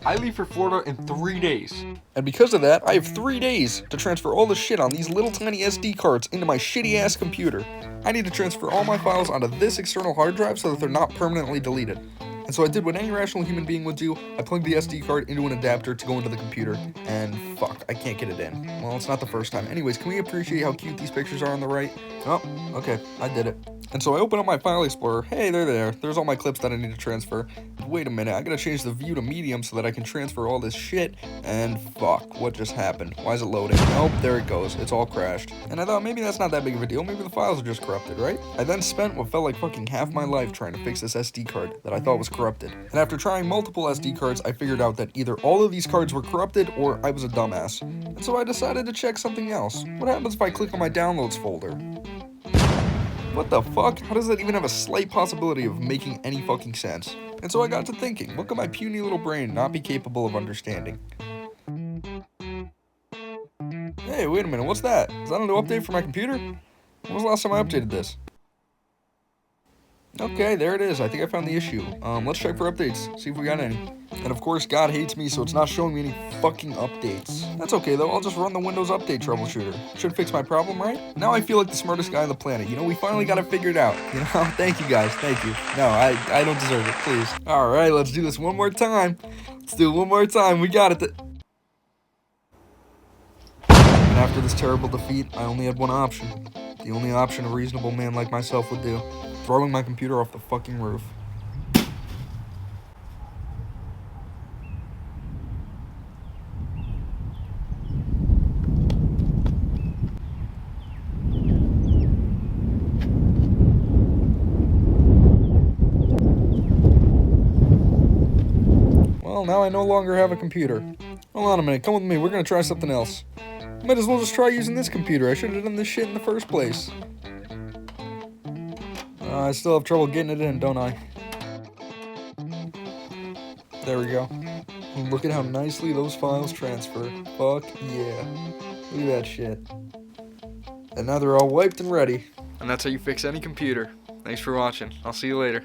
I leave for Florida in 3 days. And because of that, I have 3 days to transfer all the shit on these little tiny SD cards into my shitty ass computer. I need to transfer all my files onto this external hard drive so that they're not permanently deleted. And so I did what any rational human being would do. I plugged the SD card into an adapter to go into the computer, and fuck, I can't get it in. Well, it's not the first time. Anyways, can we appreciate how cute these pictures are on the right? Oh, okay, I did it. And so I open up my file explorer. Hey, they're there. There's all my clips that I need to transfer. Wait a minute, I gotta change the view to medium so that I can transfer all this shit. And fuck, what just happened? Why is it loading? Oh, there it goes. It's all crashed. And I thought maybe that's not that big of a deal. Maybe the files are just corrupted, right? I then spent what felt like fucking half my life trying to fix this SD card that I thought was corrupted. And after trying multiple SD cards, I figured out that either all of these cards were corrupted or I was a dumbass. And so I decided to check something else. What happens if I click on my downloads folder? What the fuck? How does that even have a slight possibility of making any fucking sense? And so I got to thinking, what could my puny little brain not be capable of understanding? Hey, wait a minute, what's that? Is that a new update for my computer? When was the last time I updated this? Okay, there it is. I think I found the issue. Let's check for updates, see if we got any. And of course, God hates me, so it's not showing me any fucking updates. That's okay though, I'll just run the Windows Update troubleshooter. Should fix my problem, right? Now I feel like the smartest guy on the planet. You know, we finally got it figured out. You know, thank you guys, thank you. No, I don't deserve it, please. Alright, let's do this one more time. Let's do it one more time, we got it. And after this terrible defeat, I only had one option. The only option a reasonable man like myself would do. Throwing my computer off the fucking roof. Well, now I no longer have a computer. Hold on a minute, come with me, we're gonna try something else. Might as well just try using this computer. I should have done this shit in the first place. I still have trouble getting it in, don't I? There we go. And look at how nicely those files transfer. Fuck yeah. Look at that shit. And now they're all wiped and ready. And that's how you fix any computer. Thanks for watching. I'll see you later.